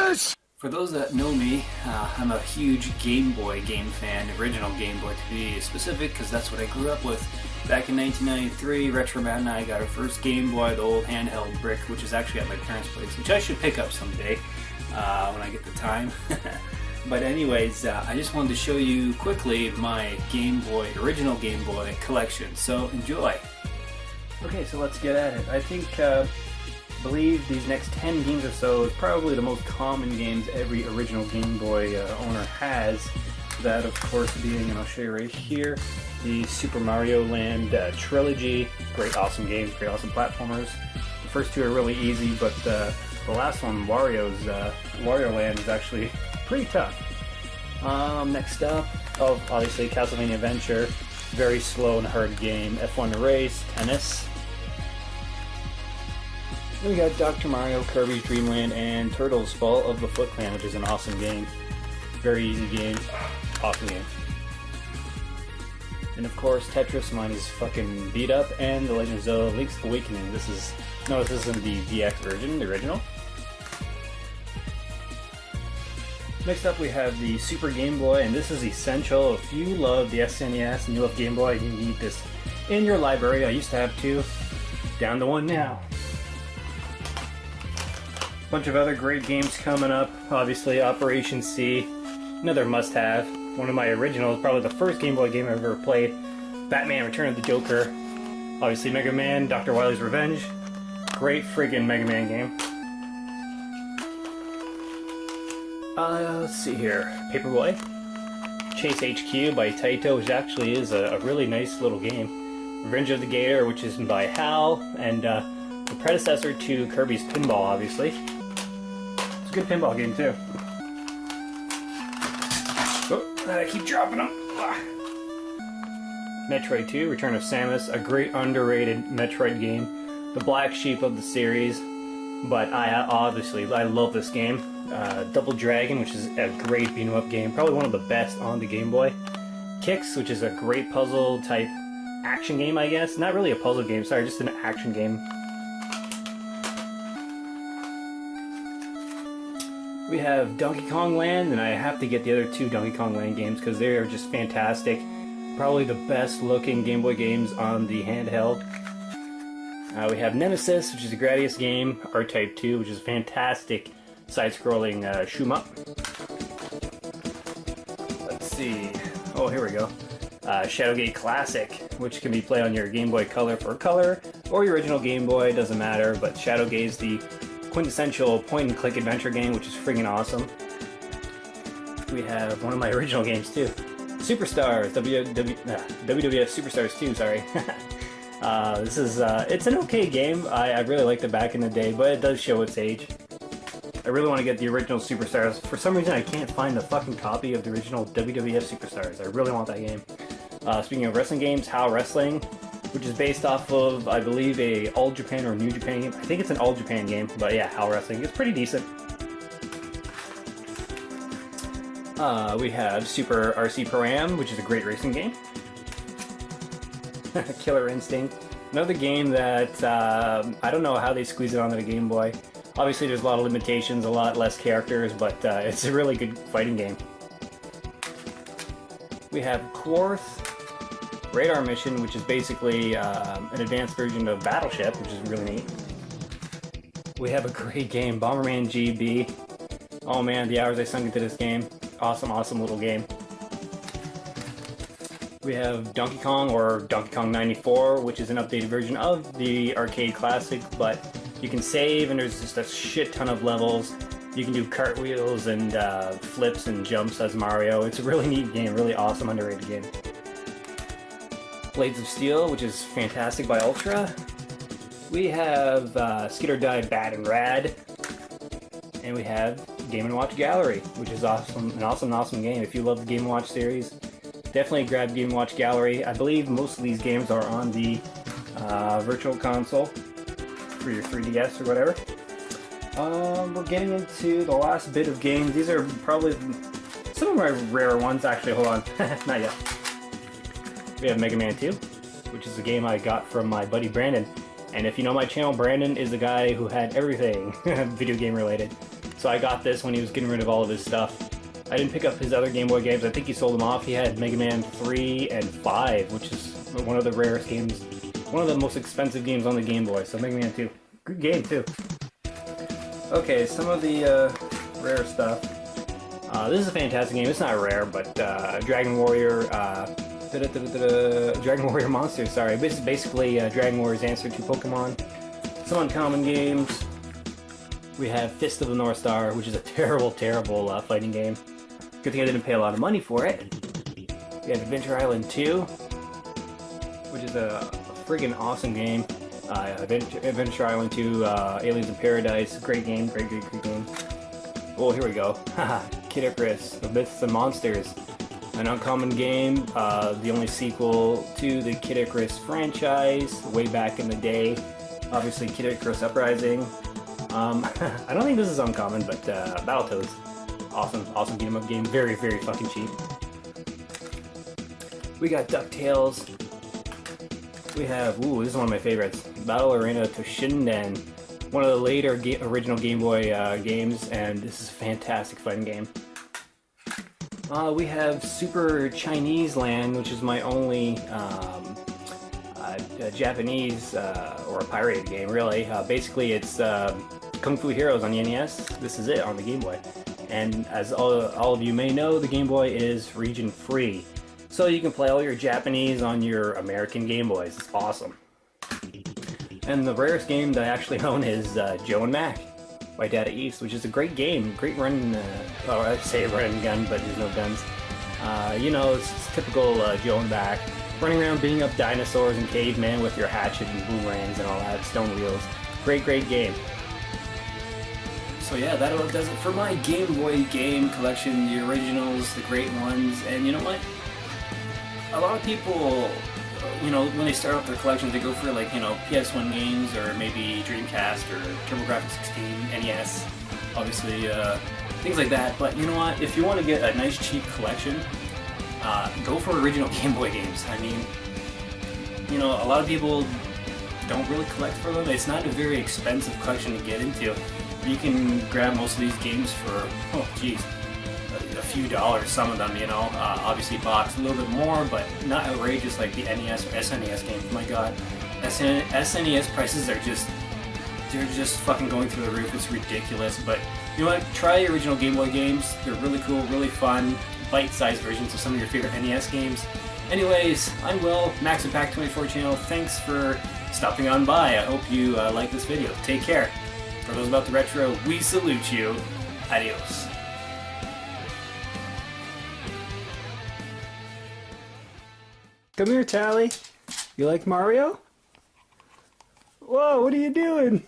this! For those that know me, I'm a huge Game Boy game fan, original Game Boy to be specific, because that's what I grew up with. Back in 1993, Retro Matt and I got our first Game Boy, the old handheld brick, which is actually at my parents' place, which I should pick up someday when I get the time. But anyways, I just wanted to show you quickly my Game Boy, original Game Boy collection, so enjoy! Okay, so let's get at it. I think, believe these next 10 games or so is probably the most common games every original Game Boy owner has. That, of course, being, and I'll show you right here, the Super Mario Land trilogy. Great, awesome games, great, awesome platformers. The first two are really easy, but the last one, Wario Land, is actually pretty tough. Next up, obviously Castlevania Adventure, very slow and hard game. F1 Race, tennis. Then we got Dr. Mario, Kirby's Dream Land, and Turtles Fall of the Foot Clan, which is an awesome game. Very easy game, awesome game. And of course Tetris, mine is fucking beat up, and The Legend of Zelda Link's Awakening. This isn't the DX version, the original. Next up we have the Super Game Boy, and this is essential. If you love the SNES and you love Game Boy, you need this in your library. I used to have two, down to one now. Bunch of other great games coming up. Obviously Operation C, another must-have. One of my originals, probably the first Game Boy game I've ever played. Batman Return of the Joker. Obviously Mega Man, Dr. Wily's Revenge. Great friggin' Mega Man game. Let's see here. Paperboy. Chase HQ by Taito, which actually is a really nice little game. Revenge of the Gator, which is by HAL, and the predecessor to Kirby's Pinball, obviously. It's a good pinball game, too. Oh, I keep dropping them. Metroid 2, Return of Samus, a great underrated Metroid game. The black sheep of the series, but I love this game. Double Dragon, which is a great beat-em-up game, probably one of the best on the Game Boy. Kicks, which is a great puzzle-type action game, I guess. Not really a puzzle game, sorry, just an action game. We have Donkey Kong Land, and I have to get the other two Donkey Kong Land games because they are just fantastic. Probably the best looking Game Boy games on the handheld. We have Nemesis, which is a Gradius game, R-Type 2, which is a fantastic side-scrolling shoot-em-up. Let's see. Oh, here we go. Shadowgate Classic, which can be played on your Game Boy Color for color, or your original Game Boy, doesn't matter, but Shadowgate is the quintessential point-and-click adventure game, which is friggin' awesome. We have one of my original games, too. Superstars, WWF Superstars 2, sorry. This is, it's an okay game. I really liked it back in the day, but it does show its age. I really want to get the original Superstars. For some reason, I can't find the fucking copy of the original WWF Superstars. I really want that game. Speaking of wrestling games, HAL Wrestling, which is based off of, I believe, a All Japan or New Japan game. I think it's an All Japan game, but yeah, HAL Wrestling. It's pretty decent. We have Super RC Pro-Am, which is a great racing game. Killer Instinct. Another game that, I don't know how they squeeze it onto the Game Boy. Obviously there's a lot of limitations, a lot less characters, but it's a really good fighting game. We have Quarth Radar Mission, which is basically an advanced version of Battleship, which is really neat. We have a great game, Bomberman GB. Oh man, the hours I sunk into this game. Awesome, awesome little game. We have Donkey Kong, or Donkey Kong 94, which is an updated version of the arcade classic, but you can save, and there's just a shit ton of levels. You can do cartwheels and flips and jumps as Mario. It's a really neat game, really awesome, underrated game. Blades of Steel, which is fantastic by Ultra. We have Skid or Die Bad and Rad. And we have Game & Watch Gallery, which is awesome, an awesome game. If you love the Game & Watch series, definitely grab Game & Watch Gallery. I believe most of these games are on the Virtual Console for your 3DS or whatever. We're getting into the last bit of games. These are probably some of my rarer ones. Actually, hold on. Not yet. We have Mega Man 2, which is a game I got from my buddy Brandon. And if you know my channel, Brandon is the guy who had everything video game related. So I got this when he was getting rid of all of his stuff. I didn't pick up his other Game Boy games. I think he sold them off. He had Mega Man 3 and 5, which is one of the rarest games, one of the most expensive games on the Game Boy. So Mega Man 2, good game too. Okay, some of the rare stuff. This is a fantastic game. It's not rare, but Dragon Warrior, Dragon Warrior Monsters. Sorry, this is basically Dragon Warrior's answer to Pokemon. Some uncommon games. We have Fist of the North Star, which is a terrible, terrible fighting game. Good thing I didn't pay a lot of money for it. We have Adventure Island 2, which is a friggin' awesome game. Adventure Island 2, Aliens in Paradise, great game, great game. Oh, here we go. Haha, Kid Icarus, The Myths and Monsters. An uncommon game, the only sequel to the Kid Icarus franchise, way back in the day. Obviously, Kid Icarus Uprising. I don't think this is uncommon, but Battletoads. Awesome beat 'em up game. Very, very fucking cheap. We got DuckTales. We have, ooh, this is one of my favorites. Battle Arena Toshinden. One of the later original Game Boy games, and this is a fantastic fighting game. We have Super Chinese Land, which is my only Japanese or a pirated game, really. Basically, it's Kung Fu Heroes on the NES. This is it on the Game Boy. And as all of you may know, the Game Boy is region free. So you can play all your Japanese on your American Game Boys. It's awesome. And the rarest game that I actually own is Joe and Mac by Data East, which is a great game. Great run, well, I'd say run and gun, but there's no guns. You know, it's typical Joe and Mac. Running around beating up dinosaurs and cavemen with your hatchet and boomerangs and all that, stone wheels. Great game. So yeah, that about does it for my Game Boy game collection, the originals, the great ones, and you know what? A lot of people, you know, when they start off their collections, they go for like, you know, PS1 games or maybe Dreamcast or TurboGrafx-16, NES, obviously, things like that. But you know what? If you want to get a nice cheap collection, go for original Game Boy games. I mean, you know, a lot of people don't really collect for them. It's not a very expensive collection to get into. You can grab most of these games for, oh geez, a few dollars, some of them, you know. Obviously box a little bit more, but not outrageous like the NES or SNES games. My god, SNES prices are they're just fucking going through the roof. It's ridiculous. But you know what, try the original Game Boy games. They're really cool, really fun, bite-sized versions of some of your favorite NES games. Anyways, I'm Will, Max and Pack 24 channel. Thanks for stopping on by. I hope you like this video. Take care. For those about the retro, we salute you. Adios. Come here, Tally. You like Mario? Whoa, what are you doing?